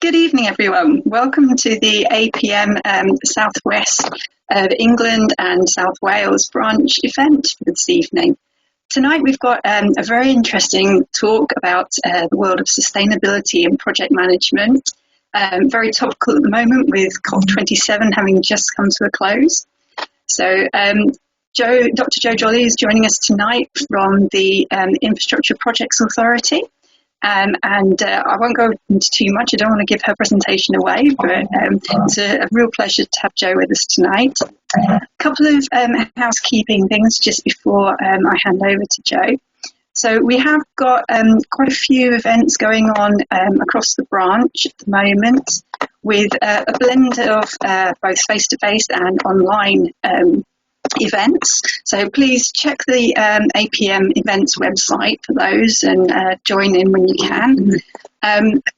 Good evening, everyone. Welcome to the APM Southwest of England and South Wales branch event this evening. Tonight we've got a very interesting talk about the world of sustainability and project management. Very topical at the moment with COP27 having just come to a close. So Dr. Jo Jolly is joining us tonight from the Infrastructure Projects Authority. I won't go into too much. I don't want to give her presentation away, but it's a real pleasure to have Jo with us tonight. A couple of housekeeping things just before I hand over to Jo. So we have got quite a few events going on across the branch at the moment with a blend of both face-to-face and online events. So please check the APM events website for those and join in when you can.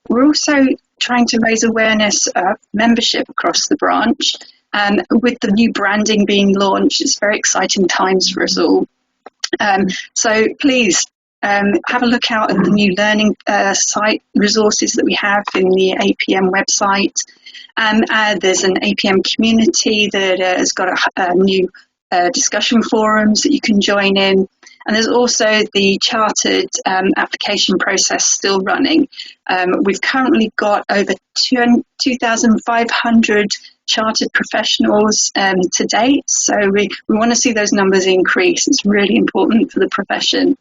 We're also trying to raise awareness of membership across the branch. With the new branding being launched, it's very exciting times for us all. So please have a look out at the new learning site resources that we have in the APM website. There's an APM community that has got a new discussion forums that you can join in, and there's also the chartered application process still running. We've currently got over 2,500 chartered professionals to date, so we want to see those numbers increase. It's really important for the profession.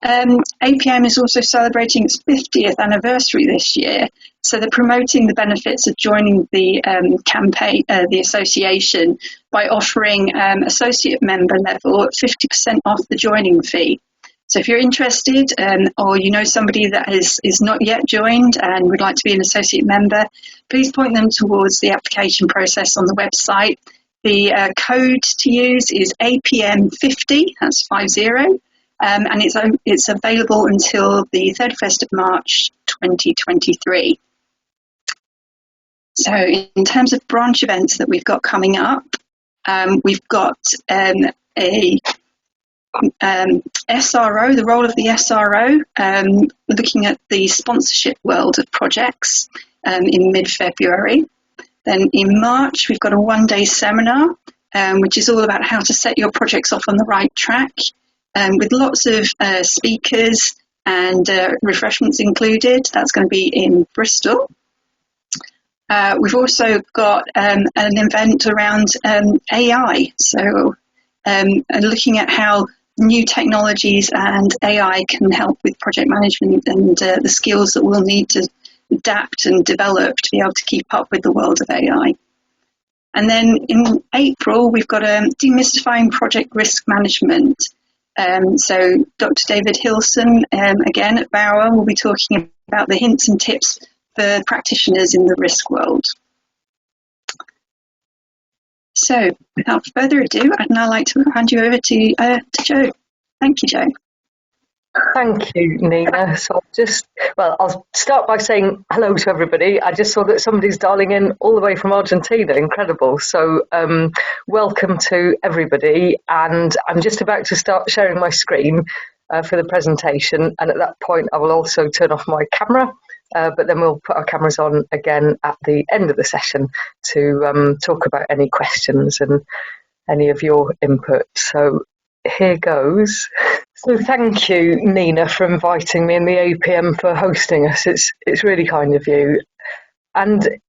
APM is also celebrating its 50th anniversary this year, so they're promoting the benefits of joining the campaign, the association, by offering associate member level at 50% off the joining fee. So if you're interested or you know somebody that is not yet joined and would like to be an associate member, please point them towards the application process on the website. The code to use is APM50, that's 50. And it's available until the 31st of March 2023. So in terms of branch events that we've got coming up, we've got a SRO, the role of the SRO, looking at the sponsorship world of projects in mid-February. Then in March, we've got a one-day seminar, which is all about how to set your projects off on the right track. With lots of speakers and refreshments included. That's going to be in Bristol. We've also got an event around AI, so looking at how new technologies and AI can help with project management and the skills that we'll need to adapt and develop to be able to keep up with the world of AI. And then in April, we've got demystifying project risk management. So Dr. David Hilson, again at Bauer, will be talking about the hints and tips for practitioners in the risk world. So without further ado, I'd now like to hand you over to Jo. Thank you, Jo. Thank you, Nina. So I'll start by saying hello to everybody. I just saw that somebody's dialing in all the way from Argentina. Incredible. So welcome to everybody. And I'm just about to start sharing my screen for the presentation. And at that point, I will also turn off my camera. But then we'll put our cameras on again at the end of the session to talk about any questions and any of your input. So here goes. So thank you, Nina, for inviting me and the APM for hosting us. It's really kind of you. And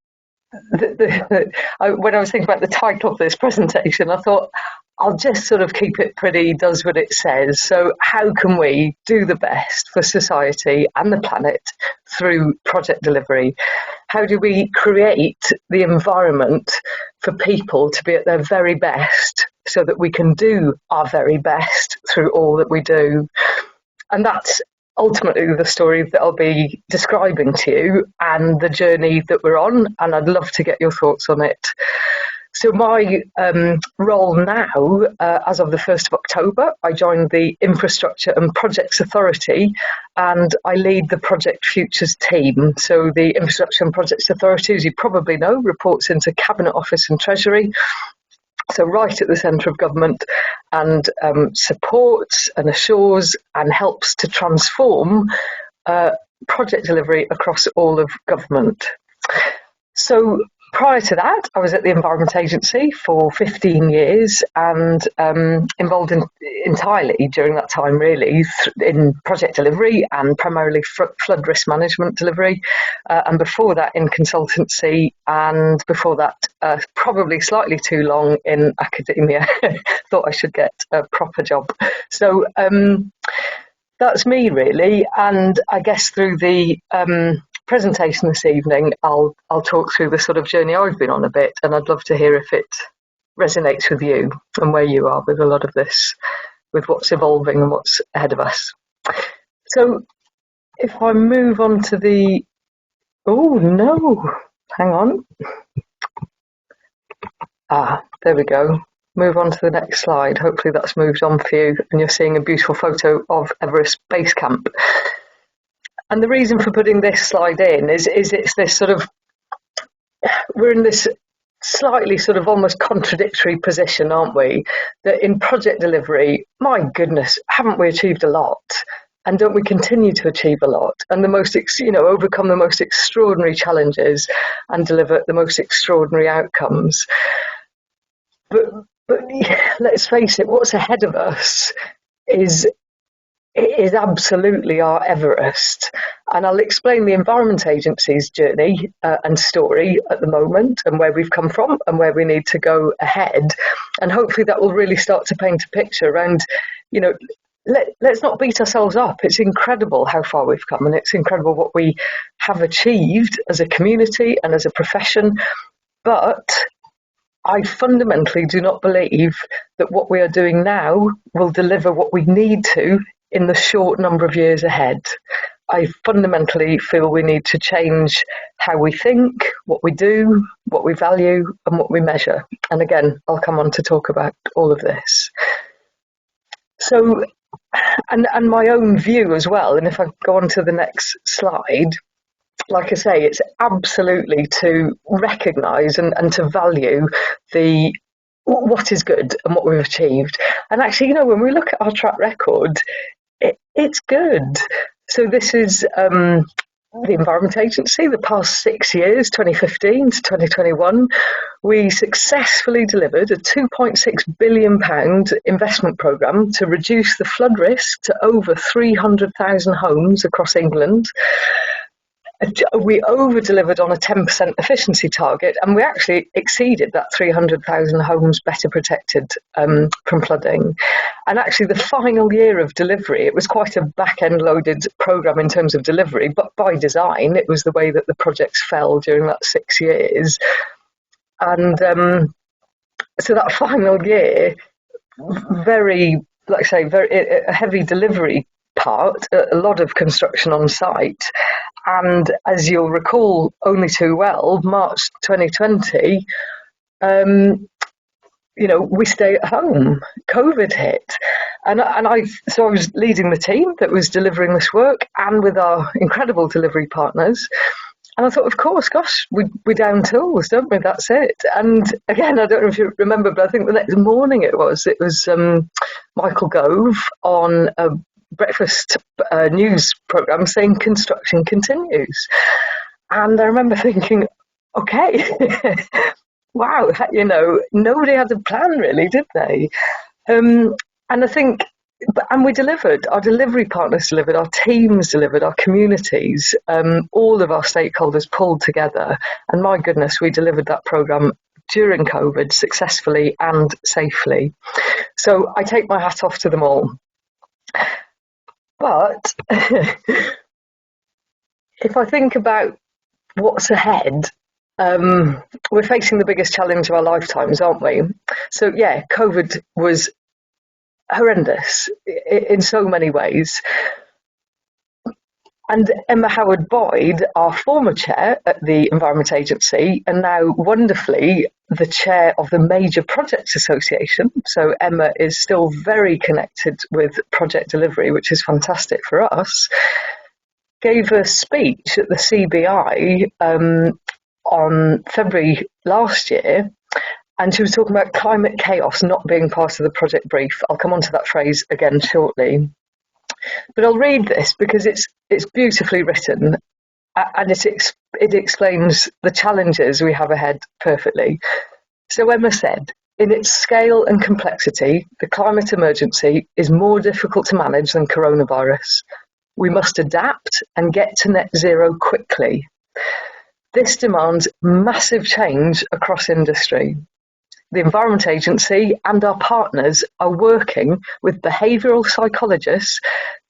when I was thinking about the title of this presentation, I thought I'll just sort of keep it pretty, does what it says. So how can we do the best for society and the planet through project delivery? How do we create the environment for people to be at their very best so that we can do our very best through all that we do? And that's ultimately the story that I'll be describing to you and the journey that we're on, and I'd love to get your thoughts on it. So my role now, as of the 1st of October, I joined the Infrastructure and Projects Authority and I lead the Project Futures team. So the Infrastructure and Projects Authority, as you probably know, reports into Cabinet Office and Treasury. So right at the centre of government, and supports and assures and helps to transform project delivery across all of government. So prior to that, I was at the Environment Agency for 15 years and involved entirely during that time, really, in project delivery and primarily flood risk management delivery. And before that, in consultancy, and before that, probably slightly too long in academia. Thought I should get a proper job. So that's me, really. And I guess through the presentation this evening, I'll talk through the sort of journey I've been on a bit, and I'd love to hear if it resonates with you and where you are with a lot of this, with what's evolving and what's ahead of us. So if I move on to the, oh no, hang on. There we go. Move on to the next slide. Hopefully that's moved on for you and you're seeing a beautiful photo of Everest Base Camp. And the reason for putting this slide in is it's this sort of, we're in this slightly sort of almost contradictory position, aren't we? That in project delivery, my goodness, haven't we achieved a lot? And don't we continue to achieve a lot? And the most, overcome the most extraordinary challenges and deliver the most extraordinary outcomes. But let's face it, what's ahead of us is absolutely our Everest. And I'll explain the Environment Agency's journey and story at the moment, and where we've come from and where we need to go ahead. And hopefully that will really start to paint a picture around, let's not beat ourselves up. It's incredible how far we've come, and it's incredible what we have achieved as a community and as a profession. But I fundamentally do not believe that what we are doing now will deliver what we need to in the short number of years ahead. I fundamentally feel we need to change how we think, what we do, what we value, and what we measure. And again, I'll come on to talk about all of this. So, and my own view as well, and if I go on to the next slide, like I say, it's absolutely to recognise and to value what is good and what we've achieved. And actually, when we look at our track record, it's good. So this is the Environment Agency, the past 6 years, 2015 to 2021. We successfully delivered a £2.6 billion investment programme to reduce the flood risk to over 300,000 homes across England. We over-delivered on a 10% efficiency target, and we actually exceeded that 300,000 homes better protected from flooding. And actually the final year of delivery, it was quite a back-end loaded programme in terms of delivery, but by design, it was the way that the projects fell during that 6 years. And so that final year, very a heavy delivery part, a lot of construction on site. And as you'll recall only too well, March 2020, we stay at home. COVID hit. And I was leading the team that was delivering this work, and with our incredible delivery partners. And I thought, of course, gosh, we down tools, don't we? That's it. And again, I don't know if you remember, but I think the next morning it was Michael Gove on a breakfast news programme saying construction continues. And I remember thinking, okay, wow, nobody had a plan really, did they? And I think, and we delivered, our delivery partners delivered, our teams delivered, our communities, all of our stakeholders pulled together. And my goodness, we delivered that programme during COVID successfully and safely. So I take my hat off to them all. But if I think about what's ahead, we're facing the biggest challenge of our lifetimes, aren't we? So yeah, COVID was horrendous in so many ways. And Emma Howard-Boyd, our former chair at the Environment Agency, and now wonderfully the chair of the Major Projects Association. So Emma is still very connected with project delivery, which is fantastic for us, gave a speech at the CBI on February last year, and she was talking about climate chaos not being part of the project brief. I'll come on to that phrase again shortly. But I'll read this because it's beautifully written, and it explains the challenges we have ahead perfectly. So Emma said, in its scale and complexity, the climate emergency is more difficult to manage than coronavirus. We must adapt and get to net zero quickly. This demands massive change across industry. The Environment Agency and our partners are working with behavioural psychologists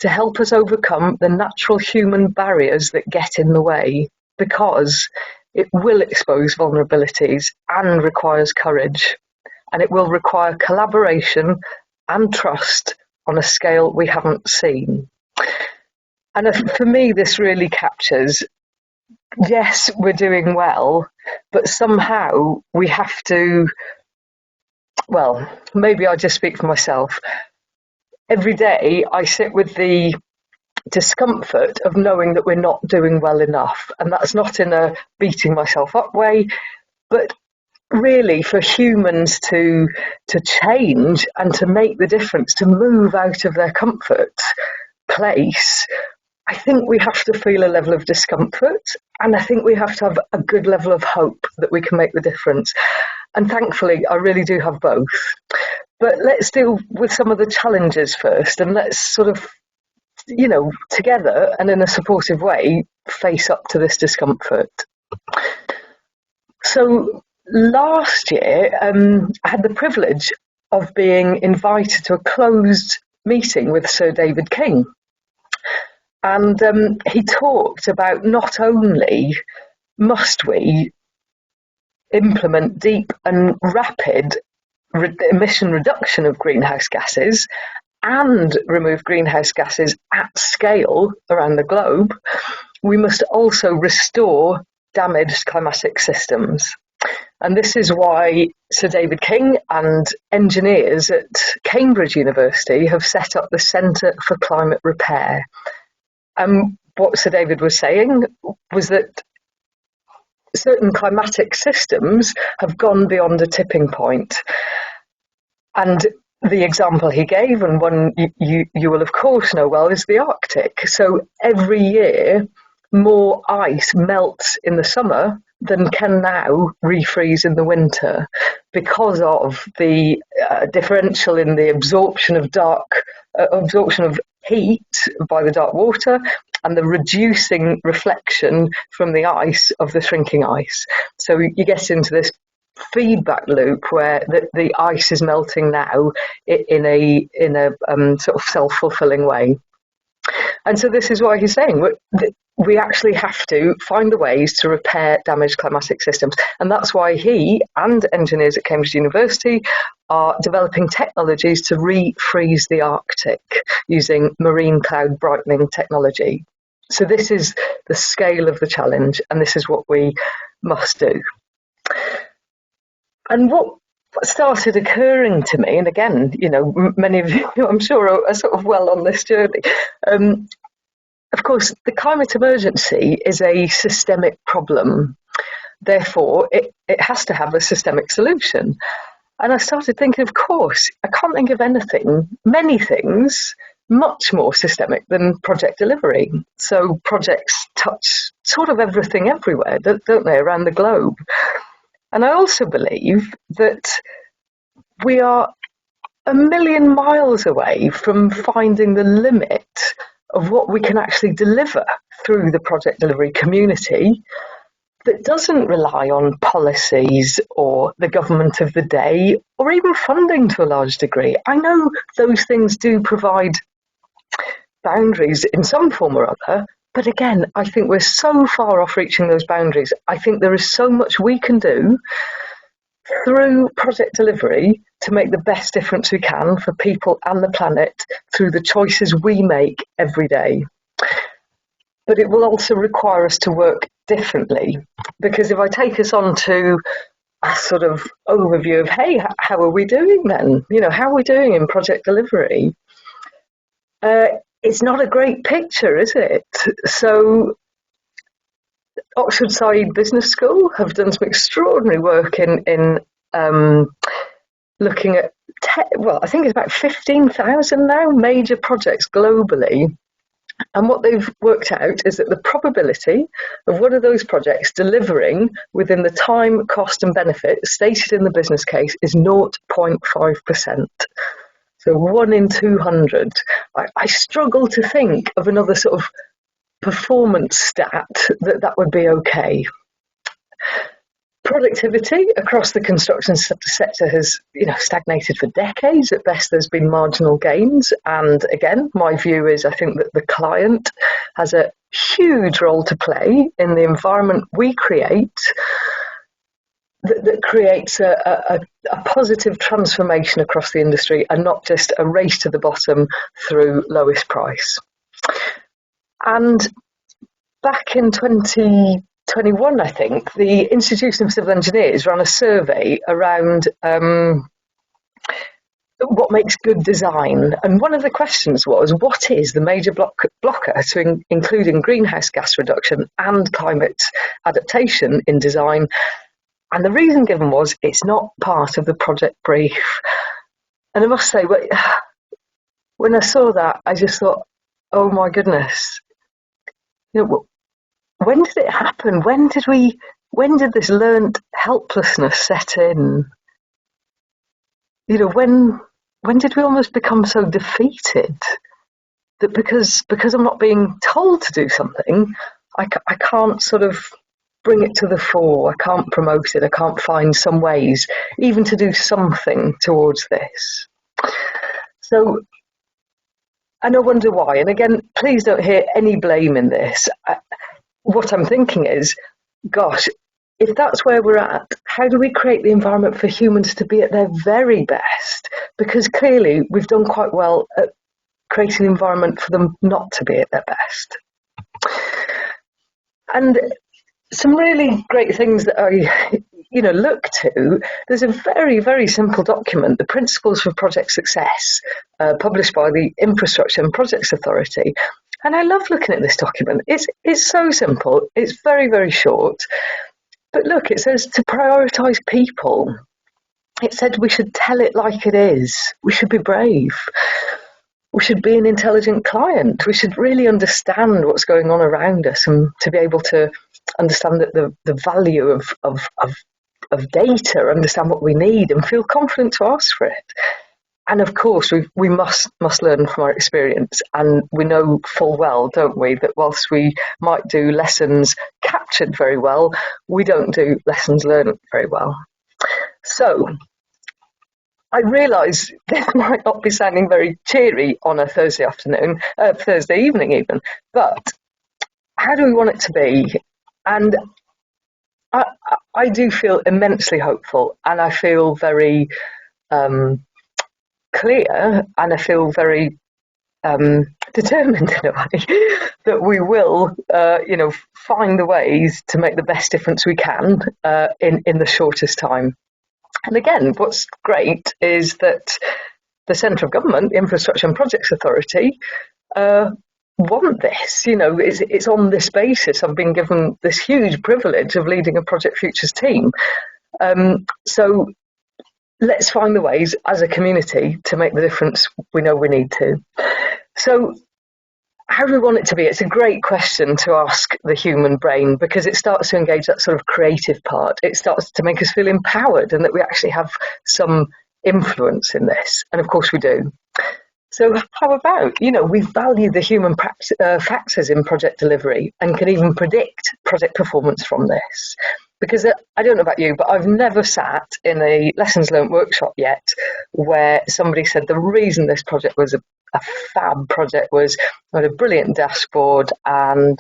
to help us overcome the natural human barriers that get in the way, because it will expose vulnerabilities and requires courage, and it will require collaboration and trust on a scale we haven't seen. And for me, this really captures, yes, we're doing well, but somehow we have to, well, maybe I just speak for myself. Every day I sit with the discomfort of knowing that we're not doing well enough. And that's not in a beating myself up way, but really for humans to change and to make the difference, to move out of their comfort place, I think we have to feel a level of discomfort, and I think we have to have a good level of hope that we can make the difference. And thankfully, I really do have both. But let's deal with some of the challenges first, and let's sort of, together and in a supportive way, face up to this discomfort. So last year, I had the privilege of being invited to a closed meeting with Sir David King. And he talked about not only must we implement deep and rapid emission reduction of greenhouse gases and remove greenhouse gases at scale around the globe, we must also restore damaged climatic systems. And this is why Sir David King and engineers at Cambridge University have set up the Centre for Climate Repair. And what Sir David was saying was that certain climatic systems have gone beyond a tipping point. And the example he gave, and one you will of course know well, is the Arctic. So every year, more ice melts in the summer than can now refreeze in the winter because of the differential in the absorption of heat by the dark water and the reducing reflection from the ice of the shrinking ice. So you get into this feedback loop where the ice is melting now in a sort of self-fulfilling way. And so this is why he's saying we actually have to find the ways to repair damaged climatic systems. And that's why he and engineers at Cambridge University are developing technologies to refreeze the Arctic using marine cloud brightening technology. So this is the scale of the challenge, and this is what we must do. And what started occurring to me, and again, many of you, I'm sure, are sort of well on this journey. Of course, the climate emergency is a systemic problem. Therefore, it has to have a systemic solution. And I started thinking, of course, I can't think of many things, much more systemic than project delivery. So projects touch sort of everything everywhere, don't they, around the globe? And I also believe that we are a million miles away from finding the limit of what we can actually deliver through the project delivery community that doesn't rely on policies or the government of the day or even funding to a large degree. I know those things do provide boundaries in some form or other, but again, I think we're so far off reaching those boundaries. I think there is so much we can do through project delivery to make the best difference we can for people and the planet through the choices we make every day. But it will also require us to work differently, because if I take us on to a sort of overview of, hey, how are we doing then? How are we doing in project delivery? It's not a great picture, is it? So Oxford Said Business School have done some extraordinary work in looking at I think it's about 15,000 now major projects globally. And what they've worked out is that the probability of one of those projects delivering within the time, cost and benefit stated in the business case is 0.5%. So 1 in 200. I struggle to think of another sort of performance stat that would be okay. Productivity across the construction sector has, stagnated for decades. At best, there's been marginal gains. And again, my view is I think that the client has a huge role to play in the environment we create that creates a positive transformation across the industry and not just a race to the bottom through lowest price. And back in 2021, I think, the Institution of Civil Engineers ran a survey around what makes good design. And one of the questions was, what is the major blocker to including greenhouse gas reduction and climate adaptation in design? And the reason given was, it's not part of the project brief. And I must say, when I saw that, I just thought, oh my goodness, when did it happen? When did this learnt helplessness set in? When did we almost become so defeated that because I'm not being told to do something, I can't sort of bring it to the fore, I can't promote it, I can't find some ways even to do something towards this. So, and I wonder why. And again, please don't hear any blame in this. What I'm thinking is, gosh, if that's where we're at, how do we create the environment for humans to be at their very best? Because clearly we've done quite well at creating an environment for them not to be at their best. And some really great things that I look to, there's a very, very simple document, the Principles for Project Success, published by the Infrastructure and Projects Authority. And I love looking at this document. It's so simple. It's very, very short. But look, it says to prioritise people. It said we should tell it like it is. We should be brave. We should be an intelligent client. We should really understand what's going on around us and to be able to understand that the value of data, understand what we need and feel confident to ask for it. And of course, we must learn from our experience. And we know full well, don't we, that whilst we might do lessons captured very well, we don't do lessons learned very well. So I realise this might not be sounding very cheery on a Thursday afternoon, Thursday evening even, but how do we want it to be? And I do feel immensely hopeful, and I feel very clear, and I feel very determined in a way that we will, find the ways to make the best difference we can in the shortest time. And again, what's great is that the centre of government, Infrastructure and Projects Authority, want this. It's on this basis. I've been given this huge privilege of leading a Project Futures team. So let's find the ways as a community to make the difference we know we need to. So how do we want it to be? It's a great question to ask the human brain, because it starts to engage that sort of creative part. It starts to make us feel empowered and that we actually have some influence in this. And of course we do. So how about, we value the human factors in project delivery and can even predict project performance from this. Because I don't know about you, but I've never sat in a lessons learned workshop yet where somebody said the reason this project was a fab project was we had a brilliant dashboard and,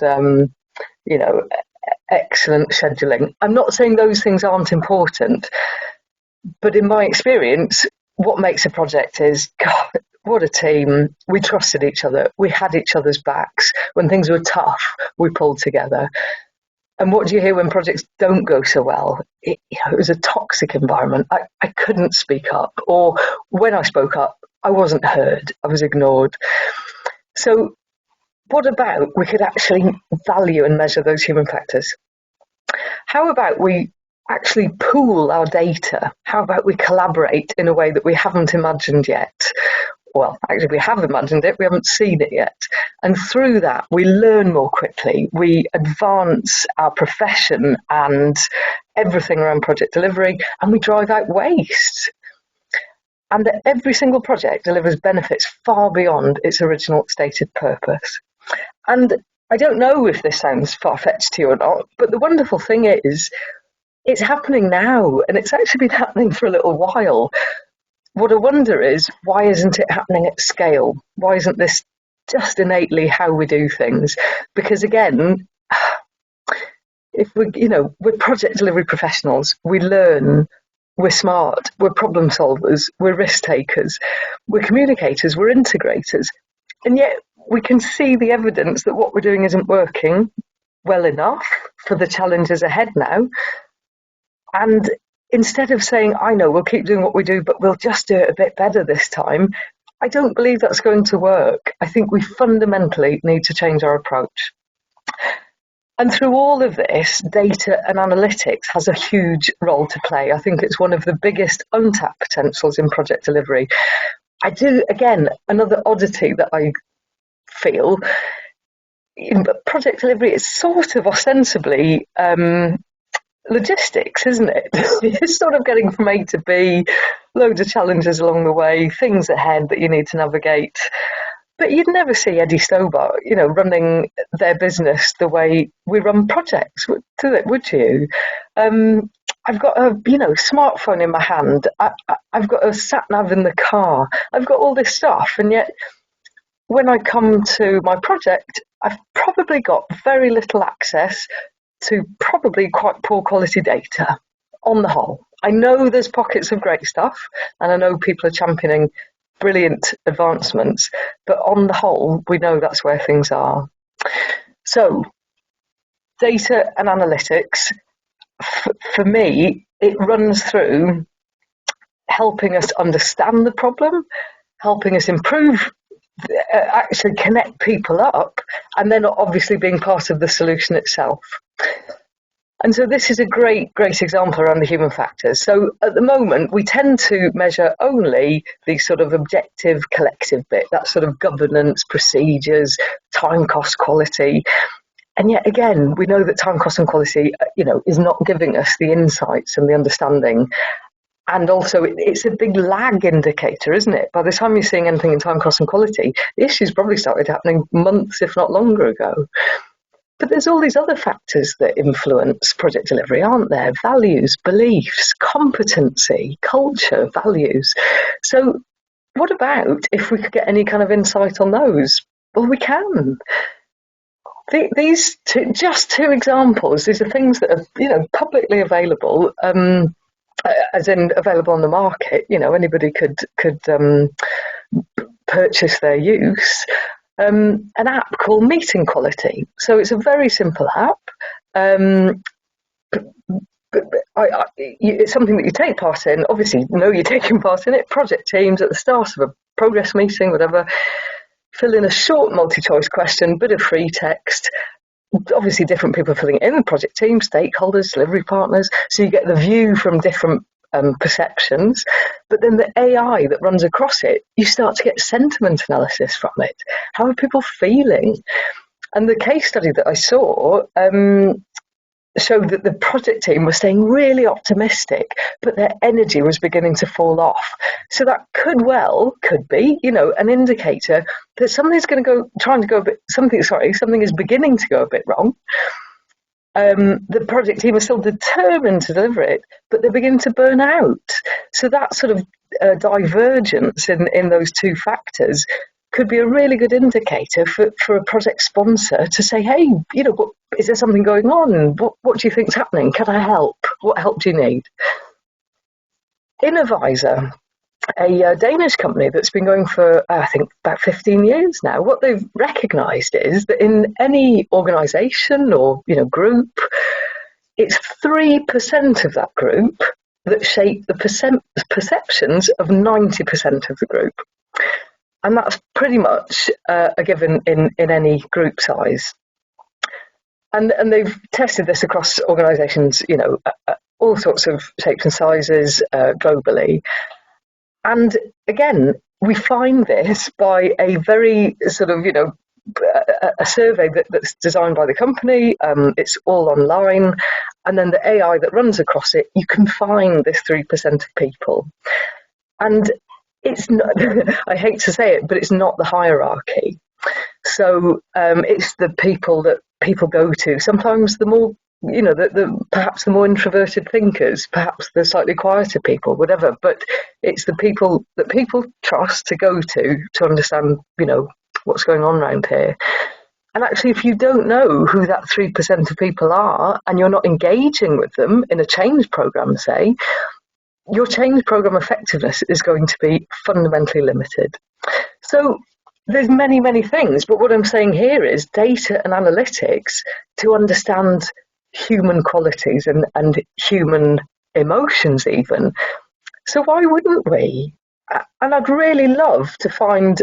excellent scheduling. I'm not saying those things aren't important, but in my experience, what makes a project is, God, what a team. We trusted each other. We had each other's backs. When things were tough, we pulled together. And what do you hear when projects don't go so well? It was a toxic environment. I couldn't speak up, or when I spoke up, I wasn't heard. I was ignored. So what about we could actually value and measure those human factors? How about we actually pool our data? How about we collaborate in a way that we haven't imagined yet? Well, actually, we have imagined it, we haven't seen it yet. And through that, we learn more quickly, we advance our profession and everything around project delivery, and we drive out waste. And that every single project delivers benefits far beyond its original stated purpose. And I don't know if this sounds far-fetched to you or not, but the wonderful thing is, it's happening now, and it's actually been happening for a little while. What I wonder is, why isn't it happening at scale? Why isn't this just innately how we do things? Because again, if we're project delivery professionals, we learn, we're smart, we're problem solvers, we're risk takers, we're communicators, we're integrators. And yet we can see the evidence that what we're doing isn't working well enough for the challenges ahead now. And instead of saying, I know, we'll keep doing what we do, but we'll just do it a bit better this time, I don't believe that's going to work. I think we fundamentally need to change our approach. And through all of this, data and analytics has a huge role to play. I think it's one of the biggest untapped potentials in project delivery. I do, again, another oddity that I feel, but project delivery is sort of ostensibly logistics, isn't it? It's sort of getting from A to B, loads of challenges along the way, things ahead that you need to navigate. But you'd never see Eddie Stobart, running their business the way we run projects, would you? I've got a, smartphone in my hand. I've got a sat nav in the car. I've got all this stuff, and yet when I come to my project, I've probably got very little access to probably quite poor quality data on the whole. I know there's pockets of great stuff, and I know people are championing brilliant advancements, but on the whole, we know that's where things are. So, data and analytics, for me, it runs through helping us understand the problem, helping us improve, actually connect people up, and then obviously being part of the solution itself. And so this is a great example around the human factors. So at the moment, we tend to measure only the sort of objective collective bit, that sort of governance, procedures, time, cost, quality. And yet again, we know that time, cost and quality, is not giving us the insights and the understanding. And also, it's a big lag indicator, isn't it? By the time you're seeing anything in time, cost and quality, the issues probably started happening months, if not longer ago. But there's all these other factors that influence project delivery, aren't there? Values, beliefs, competency, culture, values. So what about if we could get any kind of insight on those? Well, we can. These just two examples. These are things that are, publicly available, as in available on the market. Anybody could purchase their use. An app called Meeting Quality. So it's a very simple app. It's something that you take part in. Obviously, you know you're taking part in it. Project teams at the start of a progress meeting, whatever, fill in a short multi-choice question, bit of free text. Obviously, different people filling it in, project teams, stakeholders, delivery partners. So you get the view from different perceptions, but then the AI that runs across it, you start to get sentiment analysis from it. How are people feeling? And the case study that I saw showed that the project team was staying really optimistic, but their energy was beginning to fall off. So that could be, an indicator that something is beginning to go a bit wrong. The project team are still determined to deliver it, but they're beginning to burn out. So that sort of divergence in those two factors could be a really good indicator for a project sponsor to say, hey, is there something going on? What do you think's happening? Can I help? What help do you need? Innovisor, a Danish company that's been going for, I think, about 15 years now. What they've recognised is that in any organisation or group, it's 3% of that group that shape the perceptions of 90% of the group. And that's pretty much a given in any group size. And they've tested this across organisations, all sorts of shapes and sizes globally. And again, we find this by a very sort of, a survey that's designed by the company. It's all online. And then the AI that runs across it, you can find this 3% of people. And it's not, I hate to say it, but it's not the hierarchy. So it's the people that people go to. Sometimes the more, perhaps the more introverted thinkers, perhaps the slightly quieter people, whatever. But it's the people that people trust to go to understand, what's going on around here. And actually, if you don't know who that 3% of people are and you're not engaging with them in a change program, say, your change program effectiveness is going to be fundamentally limited. So there's many, many things. But what I'm saying here is data and analytics to understand human qualities and human emotions even. So why wouldn't we? And I'd really love to find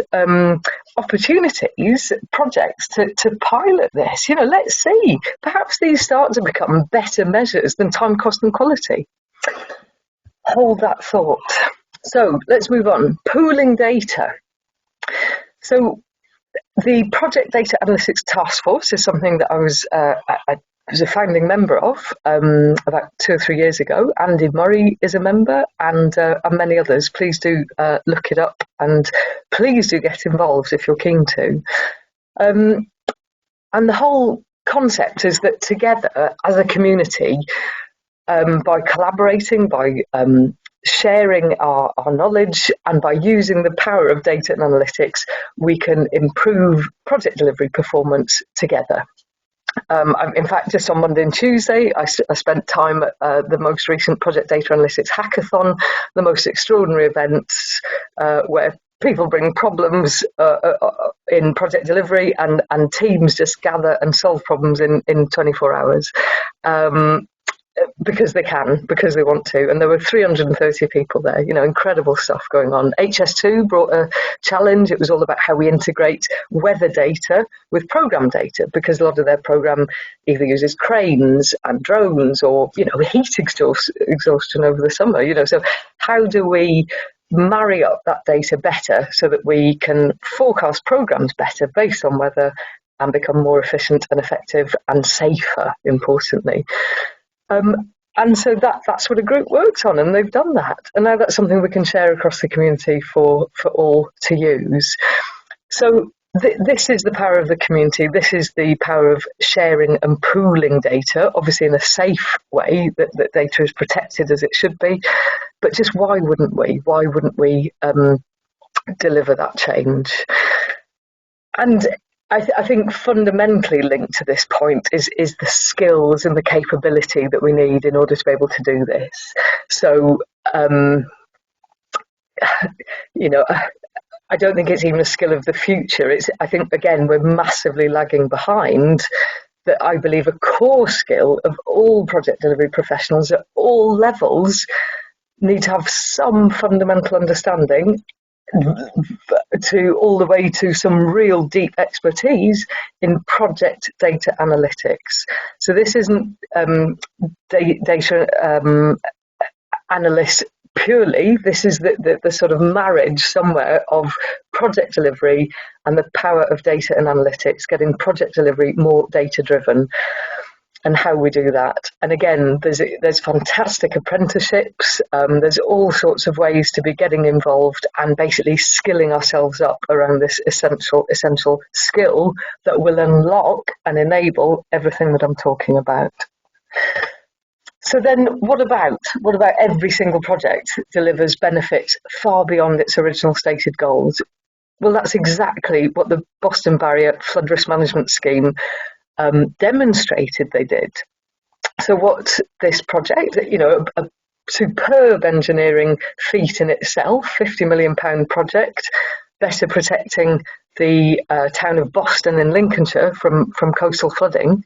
opportunities, projects to pilot this. Let's see. Perhaps these start to become better measures than time, cost and quality. Hold that thought. So let's move on. Pooling data. So the Project Data Analytics Task Force is something that I was a founding member of about 2 or 3 years ago. Andy Murray is a member, and many others. Please do look it up, and please do get involved if you're keen to. And the whole concept is that together as a community, by collaborating, by sharing our knowledge, and by using the power of data and analytics, we can improve project delivery performance together. In fact, just on Monday and Tuesday, I spent time at the most recent Project Data Analytics Hackathon, the most extraordinary events where people bring problems in project delivery and teams just gather and solve problems in 24 hours. Because they can, because they want to. And there were 330 people there, incredible stuff going on. HS2 brought a challenge. It was all about how we integrate weather data with program data, because a lot of their program either uses cranes and drones or, heat exhaustion over the summer, So how do we marry up that data better so that we can forecast programs better based on weather and become more efficient and effective and safer, importantly? And so that's what a group works on, and they've done that. And now that's something we can share across the community for all to use. So this is the power of the community. This is the power of sharing and pooling data, obviously in a safe way, that data is protected as it should be. But just why wouldn't we? Why wouldn't we deliver that change? And I think fundamentally linked to this point is the skills and the capability that we need in order to be able to do this. So, I don't think it's even a skill of the future. I think, again, we're massively lagging behind. That I believe a core skill of all project delivery professionals at all levels need to have some fundamental understanding to all the way to some real deep expertise in project data analytics. So this isn't data analyst purely. This is the sort of marriage somewhere of project delivery and the power of data and analytics, getting project delivery more data driven. And how we do that. And again, there's fantastic apprenticeships. There's all sorts of ways to be getting involved and basically skilling ourselves up around this essential skill that will unlock and enable everything that I'm talking about. So then what about every single project delivers benefits far beyond its original stated goals? Well, that's exactly what the Boston Barrier Flood Risk Management Scheme demonstrated they did. So what this project, a superb engineering feat in itself, £50 million project, better protecting the town of Boston in Lincolnshire from coastal flooding.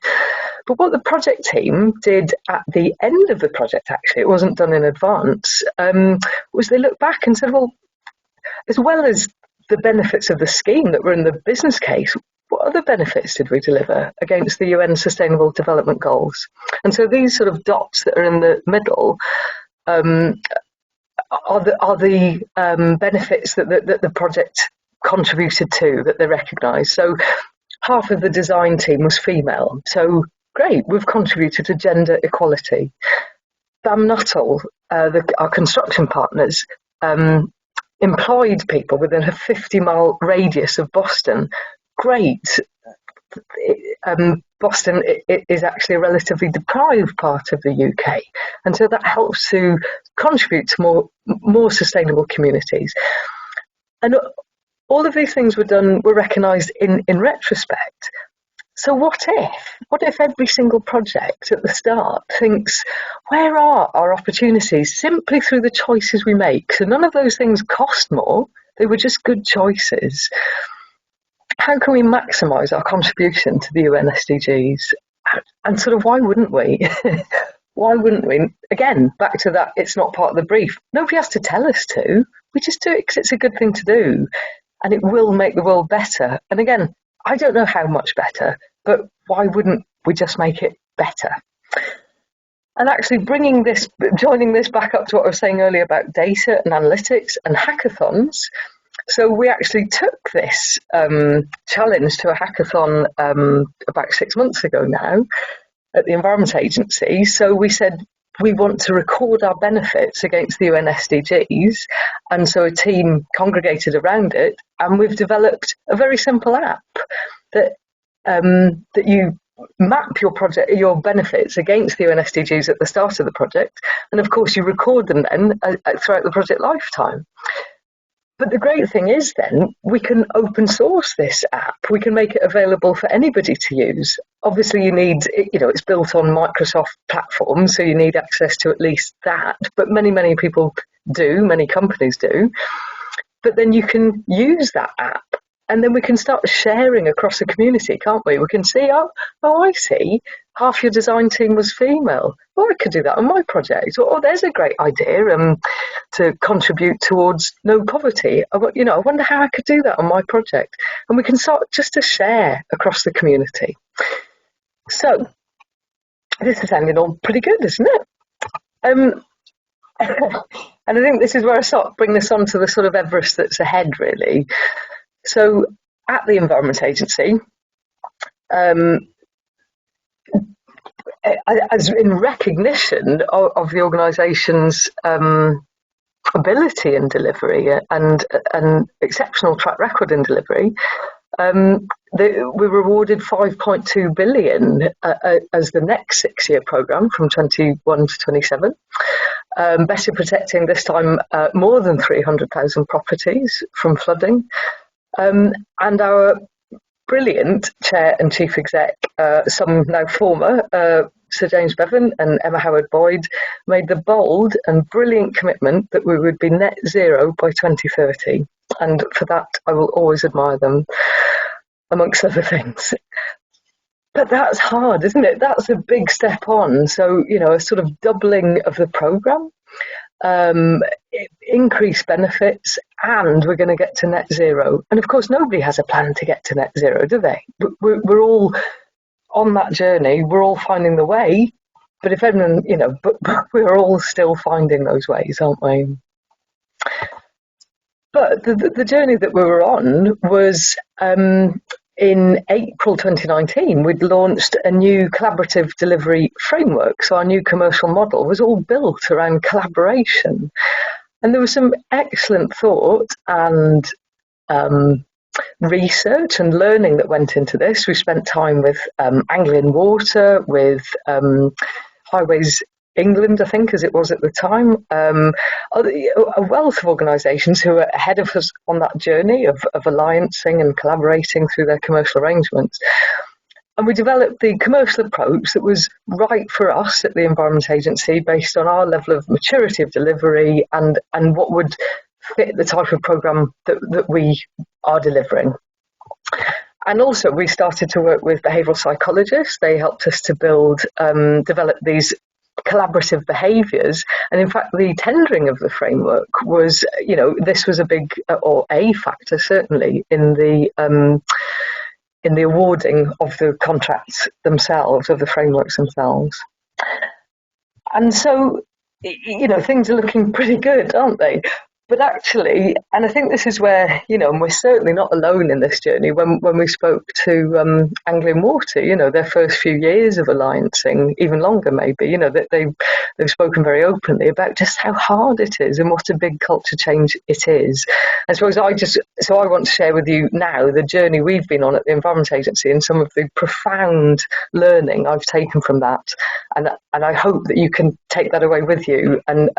But what the project team did at the end of the project, actually, it wasn't done in advance, was they looked back and said, well, as well as the benefits of the scheme that were in the business case, what other benefits did we deliver against the UN Sustainable Development Goals? And so these sort of dots that are in the middle are the benefits that the project contributed to, that they recognise. So half of the design team was female. So great, we've contributed to gender equality. Bam Nuttall, our construction partners, employed people within a 50-mile radius of Boston. Great. Boston is actually a relatively deprived part of the UK, and so that helps to contribute to more sustainable communities. And all of these things were recognised in retrospect. So what if every single project at the start thinks, where are our opportunities simply through the choices we make? So none of those things cost more, they were just good choices. How can we maximise our contribution to the UN SDGs? And sort of, why wouldn't we? Why wouldn't we? Again, back to that, it's not part of the brief. Nobody has to tell us to. We just do it because it's a good thing to do. And it will make the world better. And again, I don't know how much better, but why wouldn't we just make it better? And actually joining this back up to what I was saying earlier about data and analytics and hackathons. So we actually took this challenge to a hackathon about 6 months ago now at the Environment Agency. So we said, we want to record our benefits against the UN SDGs. And so a team congregated around it, and we've developed a very simple app that you map your benefits against the UN SDGs at the start of the project. And of course, you record them then throughout the project lifetime. But the great thing is then we can open source this app. We can make it available for anybody to use. Obviously you need, it's built on Microsoft platforms, so you need access to at least that. But many people do, many companies do. But then you can use that app, and then we can start sharing across the community, can't we? We can see, oh, I see, half your design team was female. Well, I could do that on my project. Or, there's a great idea to contribute towards no poverty. I wonder how I could do that on my project. And we can start just to share across the community. So, this is sounding all pretty good, isn't it? And I think this is where I bring this on to the sort of Everest that's ahead, really. So at the Environment Agency, as in recognition of the organisation's ability in delivery and exceptional track record in delivery, we were awarded 5.2 billion as the next 6-year programme from 21 to 27. Better protecting this time more than 300,000 properties from flooding. And our brilliant chair and chief exec, some now former, Sir James Bevan and Emma Howard-Boyd, made the bold and brilliant commitment that we would be net zero by 2030. And for that, I will always admire them, amongst other things. But that's hard, isn't it? That's a big step on. So, a sort of doubling of the programme, increased benefits, and we're going to get to net zero. And of course, nobody has a plan to get to net zero, do they? We're all on that journey. We're all finding the way. But if everyone, but we're all still finding those ways, aren't we? But the journey that we were on was in April 2019, we'd launched a new collaborative delivery framework. So our new commercial model was all built around collaboration. And there was some excellent thought and research and learning that went into this. We spent time with Anglian Water, with Highways England, I think, as it was at the time, a wealth of organisations who are ahead of us on that journey of alliancing and collaborating through their commercial arrangements. And we developed the commercial approach that was right for us at the Environment Agency based on our level of maturity of delivery and what would fit the type of programme that we are delivering. And also we started to work with behavioural psychologists. They helped us to develop these collaborative behaviours, and in fact the tendering of the framework was, this was a big or a factor certainly in the in the awarding of the contracts themselves, of the frameworks themselves. And so, things are looking pretty good, aren't they? But actually, and I think this is where, and we're certainly not alone in this journey, when we spoke to Anglian Water, their first few years of alliancing, even longer maybe, that they've spoken very openly about just how hard it is and what a big culture change it is. I suppose I want to share with you now the journey we've been on at the Environment Agency and some of the profound learning I've taken from that. And I hope that you can take that away with you and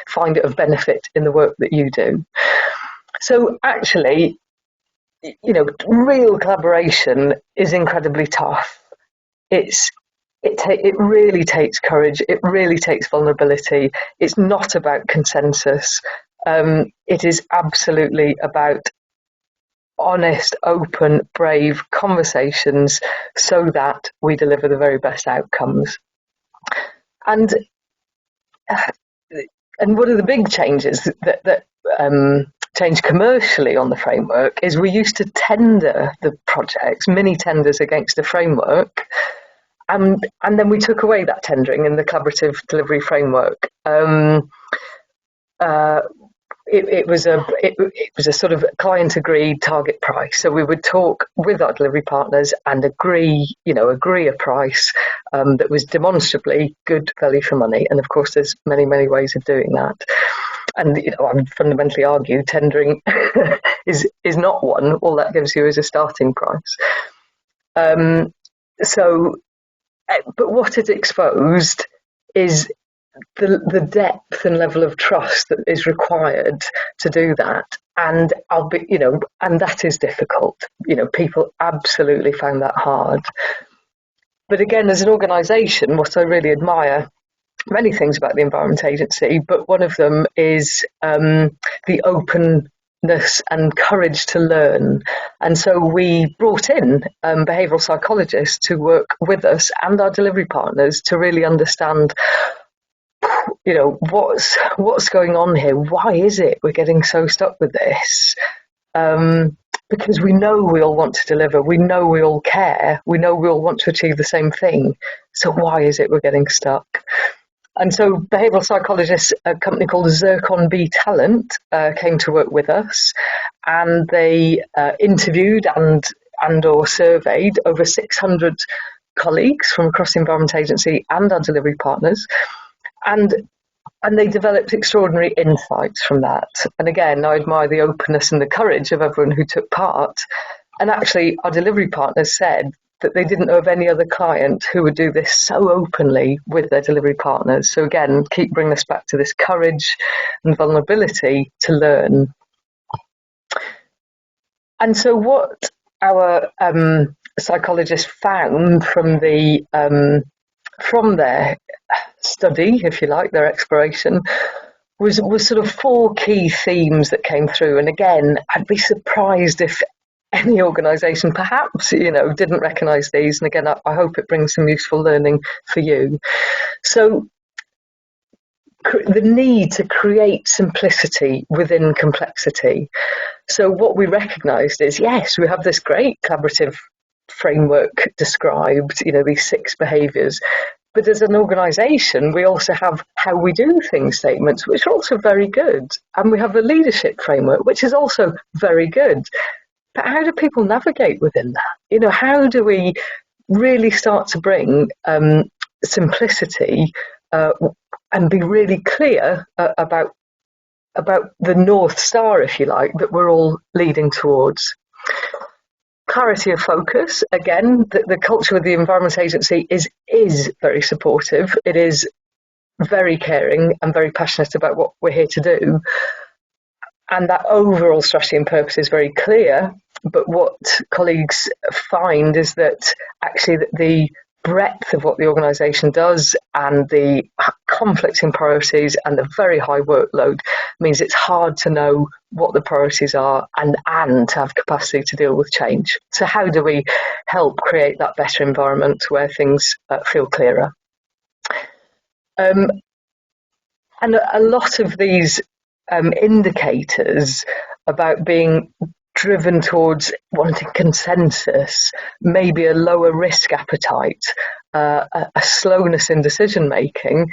find it of benefit in the work that you do. So actually, real collaboration is incredibly tough. It really takes courage. It really takes vulnerability. It's not about consensus. It is absolutely about honest, open, brave conversations so that we deliver the very best outcomes. And one of the big changes that changed commercially on the framework is we used to tender the projects, mini tenders against the framework, and then we took away that tendering in the collaborative delivery framework. It was a sort of client agreed target price. So we would talk with our delivery partners and agree a price that was demonstrably good value for money. And of course, there's many ways of doing that. And I would fundamentally argue tendering is not one. All that gives you is a starting price. But what it exposed is the depth and level of trust that is required to do that, and and that is difficult. People absolutely found that hard. But again, as an organisation, what I really admire, many things about the Environment Agency, but one of them is the openness and courage to learn. And so we brought in behavioural psychologists to work with us and our delivery partners to really understand what's going on here? Why is it we're getting so stuck with this? Because we know we all want to deliver. We know we all care. We know we all want to achieve the same thing. So why is it we're getting stuck? And so behavioural psychologists, a company called Zircon B Talent, came to work with us, and they interviewed and or surveyed over 600 colleagues from across the Environment Agency and our delivery partners. And they developed extraordinary insights from that. And again, I admire the openness and the courage of everyone who took part. And actually, our delivery partners said that they didn't know of any other client who would do this so openly with their delivery partners. So again, keep bringing us back to this courage and vulnerability to learn. And so what our psychologists found from their study, if you like, their exploration, was sort of 4 key themes that came through. And again, I'd be surprised if any organisation perhaps, didn't recognise these. And again, I hope it brings some useful learning for you. So the need to create simplicity within complexity. So what we recognised is, yes, we have this great collaborative framework described, these 6 behaviours. But as an organisation, we also have how we do things statements, which are also very good. And we have a leadership framework, which is also very good. But how do people navigate within that? How do we really start to bring simplicity and be really clear about the North Star, if you like, that we're all leading towards? Clarity of focus. Again, the culture of the Environment Agency is very supportive. It is very caring and very passionate about what we're here to do. And that overall strategy and purpose is very clear. But what colleagues find is that actually the breadth of what the organisation does and the conflicting priorities and the very high workload means it's hard to know what the priorities are and to have capacity to deal with change. So how do we help create that better environment where things feel clearer? And a lot of these indicators about being driven towards wanting consensus, maybe a lower risk appetite, a slowness in decision making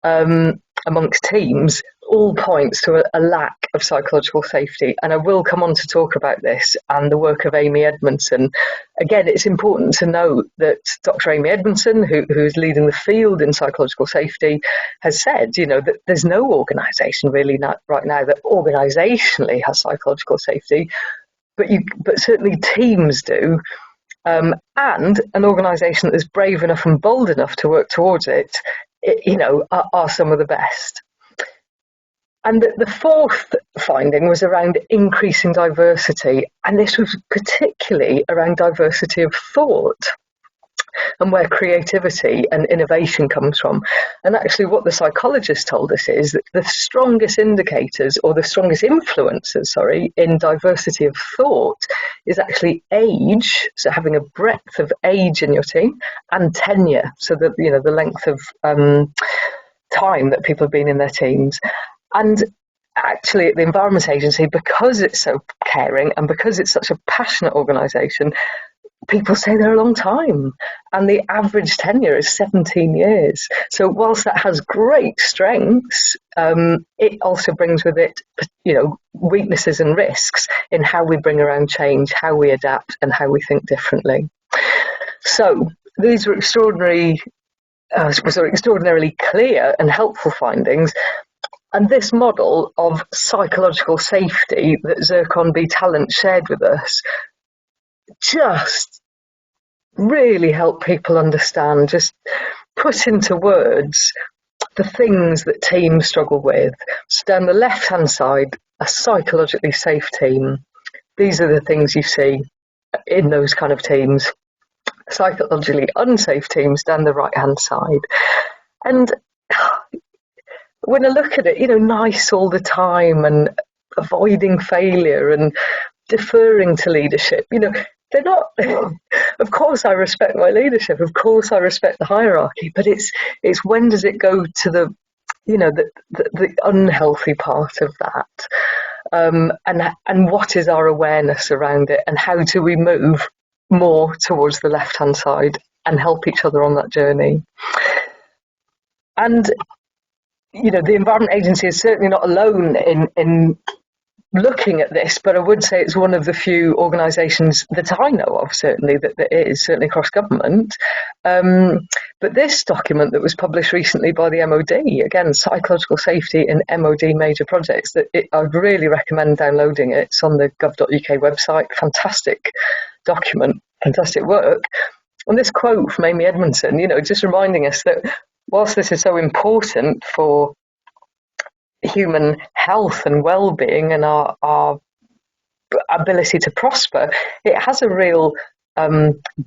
amongst teams, all points to a lack of psychological safety. And I will come on to talk about this and the work of Amy Edmondson. Again, it's important to note that Dr. Amy Edmondson, who is leading the field in psychological safety, has said, that there's no organisation really right now that organisationally has psychological safety, but certainly teams do. And an organisation that is brave enough and bold enough to work towards it, are some of the best. And the fourth finding was around increasing diversity, and this was particularly around diversity of thought and where creativity and innovation comes from. And actually what the psychologists told us is that the strongest indicators, or the strongest influencers, in diversity of thought is actually age, so having a breadth of age in your team, and tenure, so that the length of time that people have been in their teams. And actually at the Environment Agency, because it's so caring and because it's such a passionate organisation, people stay there a long time, and the average tenure is 17 years. So whilst that has great strengths, it also brings with it, weaknesses and risks in how we bring around change, how we adapt, and how we think differently. So these were extraordinarily clear and helpful findings. And this model of psychological safety that Zircon B Talent shared with us just really help people understand, just put into words the things that teams struggle with. So down the left-hand side, a psychologically safe team. These are the things you see in those kind of teams. Psychologically unsafe teams down the right-hand side. And when I look at it, nice all the time and avoiding failure and deferring to leadership, they're not, of course I respect my leadership, of course I respect the hierarchy, but it's when does it go to the unhealthy part of that? And what is our awareness around it, and how do we move more towards the left-hand side and help each other on that journey? And the Environment Agency is certainly not alone in looking at this, but I would say it's one of the few organisations that I know of, certainly, that is, certainly across government. But this document that was published recently by the MOD, again, psychological safety in MOD major projects, I'd really recommend downloading it. It's on the gov.uk website. Fantastic document, fantastic work. And this quote from Amy Edmondson, just reminding us that whilst this is so important for human health and well-being and our ability to prosper, it has a real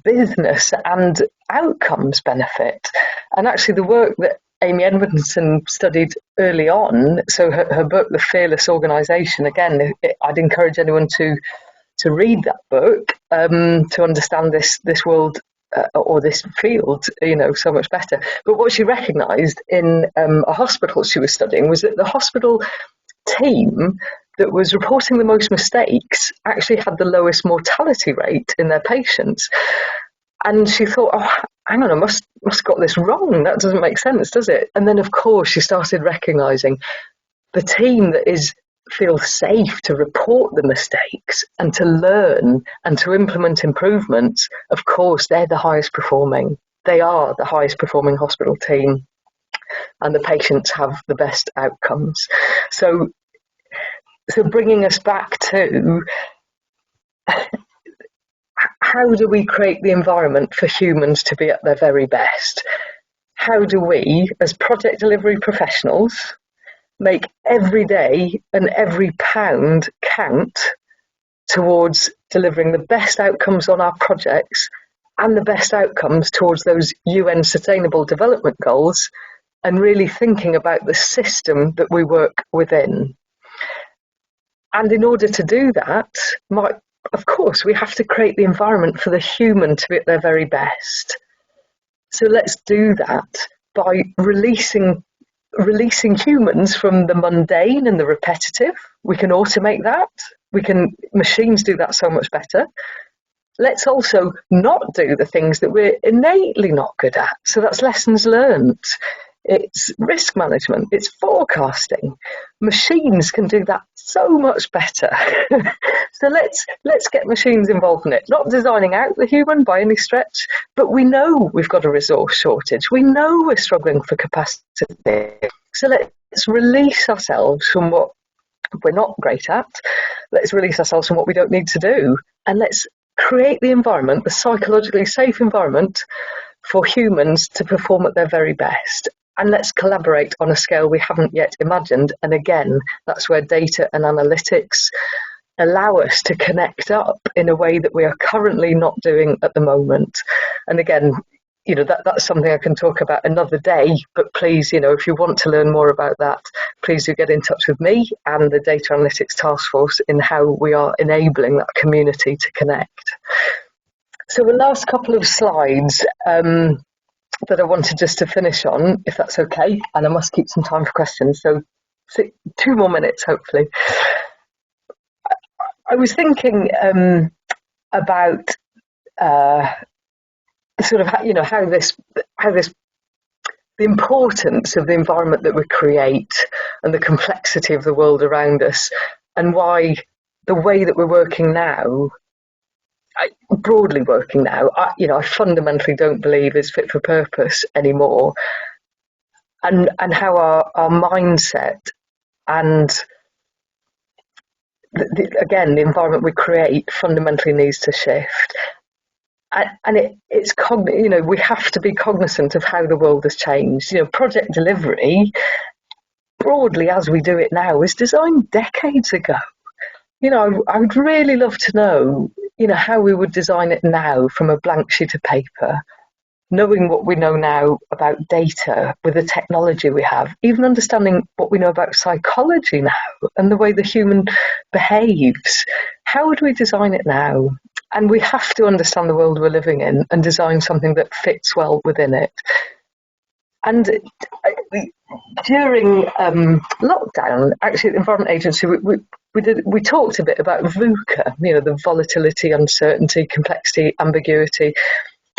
business and outcomes benefit. And actually the work that Amy Edmondson studied early on, so her book, The Fearless Organisation, again, I'd encourage anyone to read that book to understand this world or this field, so much better. But what she recognised in a hospital she was studying was that the hospital team that was reporting the most mistakes actually had the lowest mortality rate in their patients. And she thought, hang on, I must got this wrong. That doesn't make sense, does it? And then, of course, she started recognising the team that feels safe to report the mistakes and to learn and to implement improvements. Of course, they're the highest performing. They are the highest performing hospital team, and the patients have the best outcomes. So bringing us back to how do we create the environment for humans to be at their very best? How do we, as project delivery professionals, make every day and every pound count towards delivering the best outcomes on our projects and the best outcomes towards those UN Sustainable Development Goals, and really thinking about the system that we work within? And in order to do that, of course, we have to create the environment for the human to be at their very best. So let's do that by releasing humans from the mundane and the repetitive. We can automate that. machines do that so much better. Let's also not do the things that we're innately not good at. So that's lessons learned. It's risk management. It's forecasting. Machines can do that so much better. So let's get machines involved in it. Not designing out the human by any stretch, but we know we've got a resource shortage. We know we're struggling for capacity. So let's release ourselves from what we're not great at. Let's release ourselves from what we don't need to do. And let's create the environment, the psychologically safe environment for humans to perform at their very best. And let's collaborate on a scale we haven't yet imagined. And again, that's where data and analytics allow us to connect up in a way that we are currently not doing at the moment. And again, that's something I can talk about another day, but please, if you want to learn more about that, please do get in touch with me and the Data Analytics Task Force in how we are enabling that community to connect. So the last couple of slides that I wanted just to finish on, if that's okay, and I must keep some time for questions, so 2 more minutes, hopefully. I was thinking about sort of how this the importance of the environment that we create and the complexity of the world around us, and why the way that we're working now, broadly working now, I fundamentally don't believe is fit for purpose anymore, and how our mindset and the environment we create fundamentally needs to shift. And we have to be cognizant of how the world has changed. Project delivery, broadly as we do it now, was designed decades ago. I would really love to know, how we would design it now from a blank sheet of paper, knowing what we know now about data with the technology we have, even understanding what we know about psychology now and the way the human behaves. How would we design it now? And we have to understand the world we're living in and design something that fits well within it. And during lockdown, actually, at the Environment Agency, we talked a bit about VUCA, the volatility, uncertainty, complexity, ambiguity.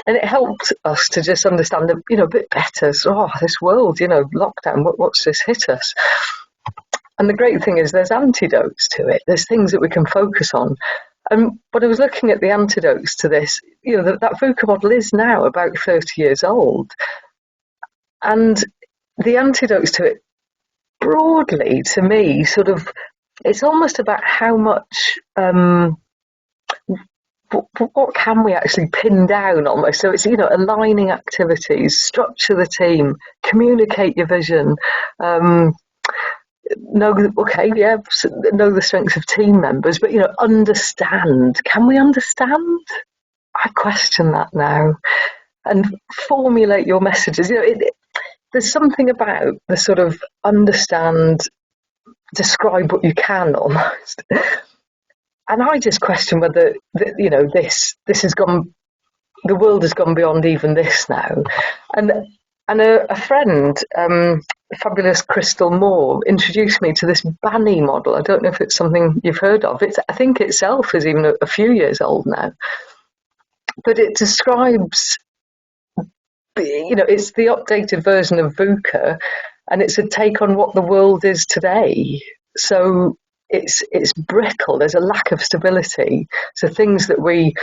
And it helped us to just understand a bit better. So, this world, lockdown, what's this hit us? And the great thing is there's antidotes to it. There's things that we can focus on. And when I was looking at the antidotes to this, that VUCA model is now about 30 years old. And the antidotes to it, broadly, to me, it's almost about how much, what can we actually pin down almost? So it's, aligning activities, structure the team, communicate your vision, know the strengths of team members, but understand. Can we understand? I question that now. And formulate your messages. There's something about the sort of understand, describe what you can almost. And I just question whether this has gone. The world has gone beyond even this now. And a friend, fabulous Crystal Moore, introduced me to this BANI model. I don't know if it's something you've heard of. I think itself is even a few years old now. But it describes, it's the updated version of VUCA, and it's a take on what the world is today. So it's brittle. There's a lack of stability. So things that we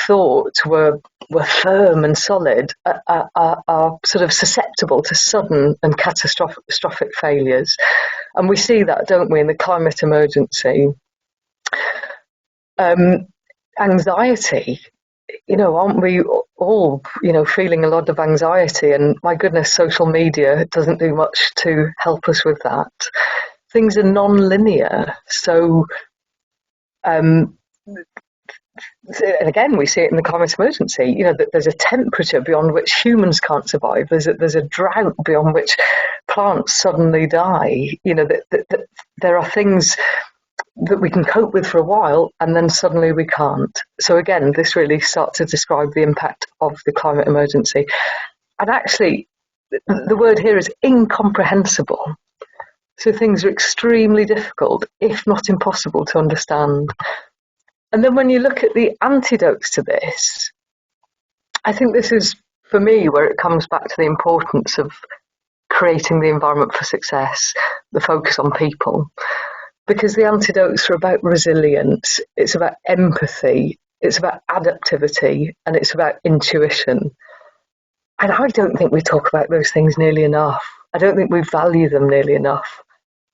thought were firm and solid are sort of susceptible to sudden and catastrophic failures. And we see that, don't we, in the climate emergency. Anxiety, aren't we all, feeling a lot of anxiety? And my goodness, social media doesn't do much to help us with that. Things are non-linear. So, and again, we see it in the climate emergency, that there's a temperature beyond which humans can't survive. There's a drought beyond which plants suddenly die. That there are things that we can cope with for a while and then suddenly we can't. So again, this really starts to describe the impact of the climate emergency. And actually, the word here is incomprehensible. So things are extremely difficult, if not impossible, to understand. And then when you look at the antidotes to this, I think this is, for me, where it comes back to the importance of creating the environment for success, the focus on people. Because the antidotes are about resilience, it's about empathy, it's about adaptivity, and it's about intuition. And I don't think we talk about those things nearly enough. I don't think we value them nearly enough.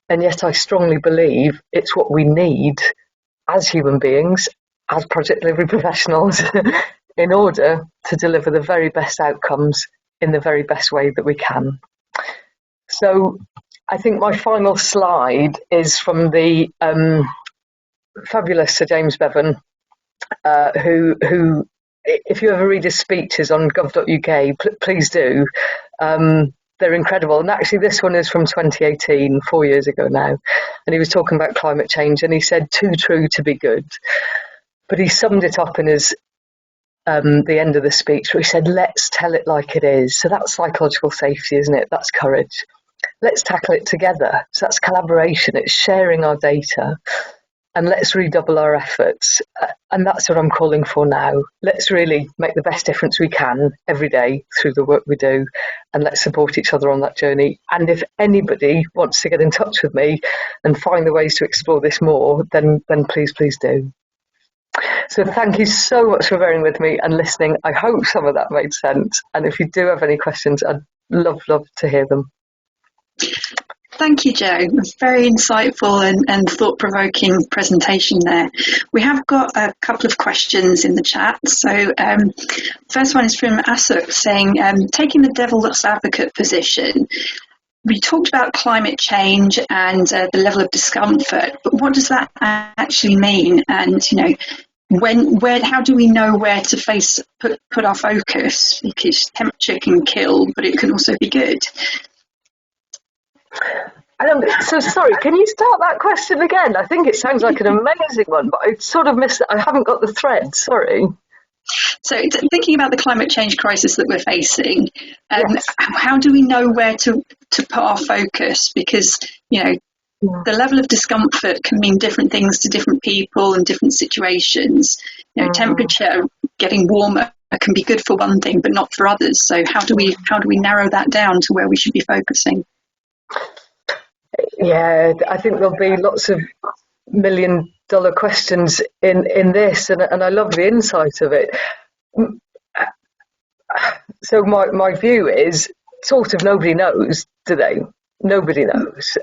And yet I strongly believe it's what we need as human beings, as project delivery professionals, in order to deliver the very best outcomes in the very best way that we can. So I think my final slide is from the fabulous Sir James Bevan, who, if you ever read his speeches on gov.uk, please do. They're incredible. And actually, this one is from 2018, 4 years ago now. And he was talking about climate change, and he said, too true to be good. But he summed it up in his the end of the speech, where he said, let's tell it like it is. So that's psychological safety, isn't it? That's courage. Let's tackle it together. So that's collaboration. It's sharing our data. And let's redouble our efforts. And that's what I'm calling for now. Let's really make the best difference we can every day through the work we do. And let's support each other on that journey. And if anybody wants to get in touch with me and find the ways to explore this more, then please do. So thank you so much for bearing with me and listening. I hope some of that made sense. And if you do have any questions, I'd love to hear them. Thank you, Jo. It was very insightful and thought-provoking presentation there. We have got a couple of questions in the chat. So first one is from Asuk saying, taking the devil's advocate position, we talked about climate change and the level of discomfort, but what does that actually mean? And, how do we know where to put our focus? Because temperature can kill, but it can also be good. So sorry, can you start that question again? I think it sounds like an amazing one, but I sort of missed it. I haven't got the thread, sorry. So thinking about the climate change crisis that we're facing, Yes. How do we know where to put our focus? Because, the level of discomfort can mean different things to different people and different situations. Temperature getting warmer can be good for one thing, but not for others. So how do we narrow that down to where we should be focusing? Yeah, I think there'll be lots of million-dollar questions in this, and I love the insight of it. So my view is sort of nobody knows, do they? Nobody knows.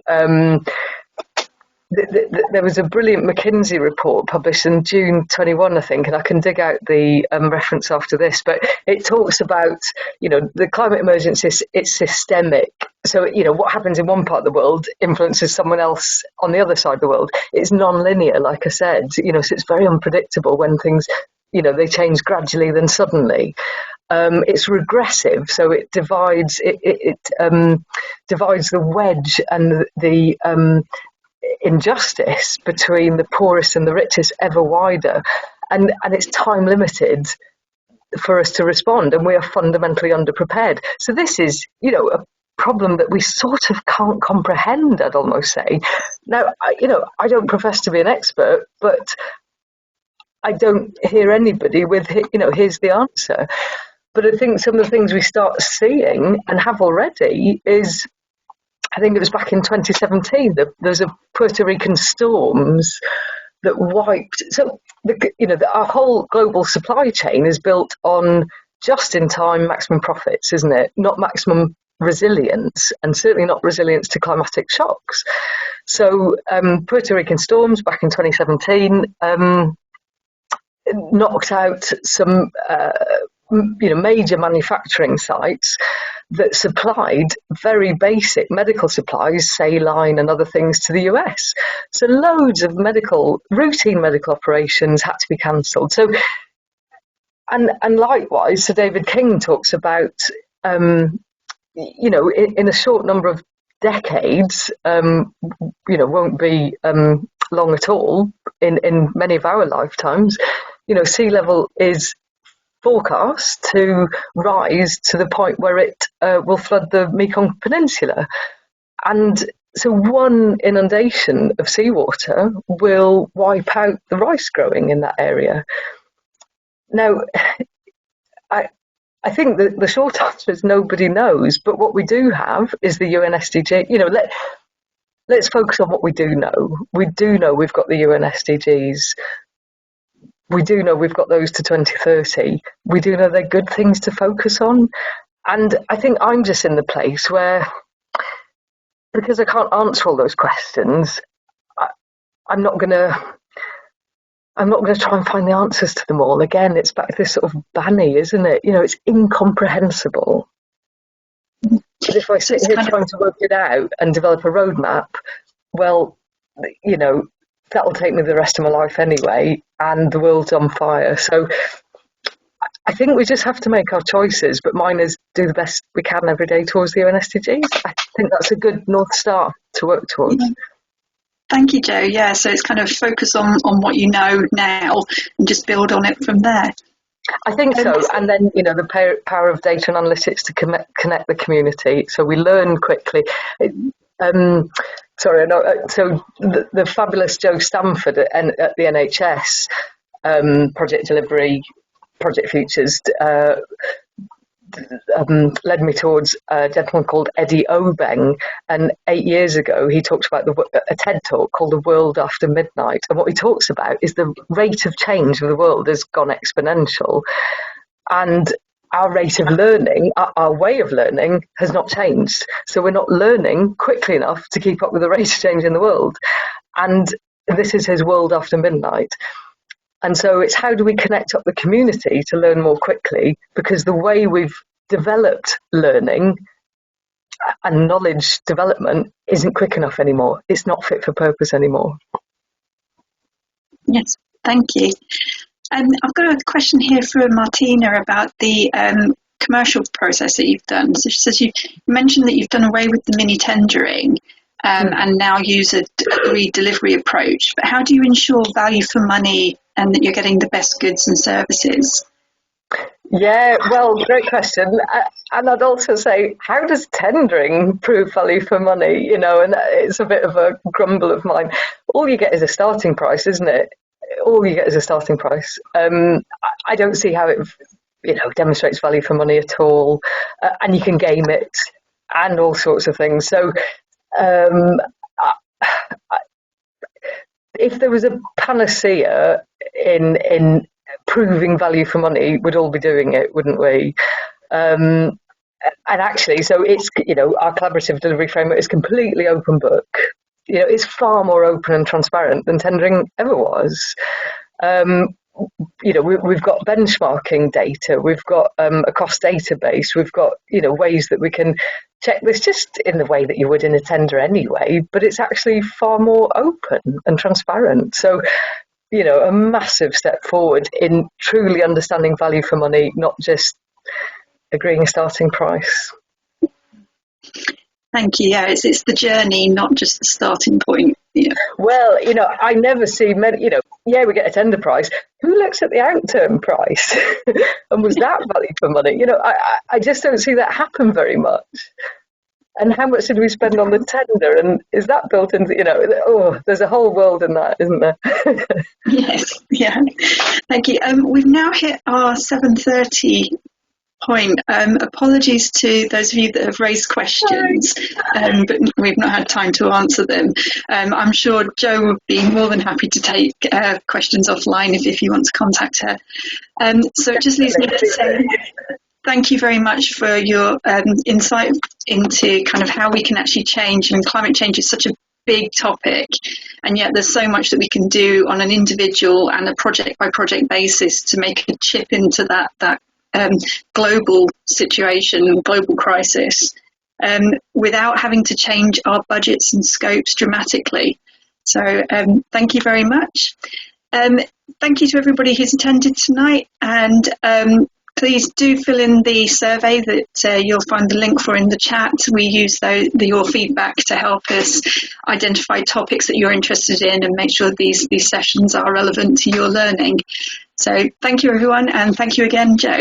There was a brilliant McKinsey report published in June 21, I think, and I can dig out the reference after this, but it talks about, the climate emergency, it's systemic. So, what happens in one part of the world influences someone else on the other side of the world. It's non-linear, like I said, so it's very unpredictable when things, they change gradually then suddenly. It's regressive, so it divides divides the wedge and the injustice between the poorest and the richest ever wider, and it's time limited for us to respond, and we are fundamentally underprepared. So this is, a problem that we sort of can't comprehend, I'd almost say. Now, I don't profess to be an expert, but I don't hear anybody with, here's the answer. But I think some of the things we start seeing and have already is, I think it was back in 2017, there's a Puerto Rican storms that wiped. So, our whole global supply chain is built on just-in-time maximum profits, isn't it? Not maximum resilience, and certainly not resilience to climatic shocks. So, Puerto Rican storms back in 2017 knocked out some major manufacturing sites that supplied very basic medical supplies, saline and other things, to the US. So loads of routine medical operations had to be cancelled. So, and likewise, Sir David King talks about, in a short number of decades, won't be long at all in many of our lifetimes, sea level is forecast to rise to the point where it will flood the Mekong Peninsula. And, So one inundation of seawater will wipe out the rice growing in that area. Now, I think that the short answer is nobody knows, but what we do have is the UN SDG. Let's focus on what we do know. We do know we've got the UN SDGs. We do know we've got those to 2030. We do know they're good things to focus on. And I think I'm just in the place where, because I can't answer all those questions, I'm not going to try and find the answers to them all. Again, it's back to this sort of banny, isn't it? It's incomprehensible. But if I sit here trying to work it out and develop a roadmap, well, that'll take me the rest of my life anyway, and the world's on fire. So I think we just have to make our choices, but mine is do the best we can every day towards the UN SDGs. I think that's a good North Star to work towards. Yeah. Thank you, Jo. Yeah, so it's kind of focus on what you know now and just build on it from there. I think so. And then, the power of data and analytics to connect the community. So we learn quickly. So the fabulous Jo Stamford at the NHS Project Delivery, Project Futures, led me towards a gentleman called Eddie Obeng, and 8 years ago he talked about a TED talk called The World After Midnight, and what he talks about is the rate of change of the world has gone exponential, and our rate of learning, our way of learning has not changed. So we're not learning quickly enough to keep up with the rate of change in the world, and this is his world after midnight. And so it's how do we connect up the community to learn more quickly, because the way we've developed learning and knowledge development isn't quick enough anymore. It's not fit for purpose anymore. Yes, thank you. I've got a question here from Martina about the commercial process that you've done. So she says you mentioned that you've done away with the mini tendering and now use a delivery approach. But how do you ensure value for money and that you're getting the best goods and services? Yeah, well, great question. And I'd also say, how does tendering prove value for money? And it's a bit of a grumble of mine. All you get is a starting price, isn't it? All you get is a starting price. I don't see how it, demonstrates value for money at all. And you can game it and all sorts of things. So if there was a panacea in proving value for money, we'd all be doing it, wouldn't we? And actually, so it's, our collaborative delivery framework is completely open book. It's far more open and transparent than tendering ever was. We've got benchmarking data, we've got a cost database, we've got, ways that we can check this just in the way that you would in a tender anyway, but it's actually far more open and transparent. So, a massive step forward in truly understanding value for money, not just agreeing a starting price. Thank you. Yeah, it's the journey, not just the starting point. Yeah. Well, I never see many, we get a tender price. Who looks at the outturn price? And was that value for money? I just don't see that happen very much. And how much did we spend on the tender? And is that built into, there's a whole world in that, isn't there? Yes, yeah. Thank you. We've now hit our 7:30 point. Apologies to those of you that have raised questions, but we've not had time to answer them. I'm sure Jo would be more than happy to take questions offline if you want to contact her. So it just leaves me to say thank you very much for your insight into kind of how we can actually change, and climate change is such a big topic, and yet there's so much that we can do on an individual and a project by project basis to make a chip into that global situation, global crisis, without having to change our budgets and scopes dramatically. So thank you very much. Thank you to everybody who's attended tonight, and please do fill in the survey that you'll find the link for in the chat. We use your feedback to help us identify topics that you're interested in and make sure these sessions are relevant to your learning. So thank you, everyone, and thank you again, Jo.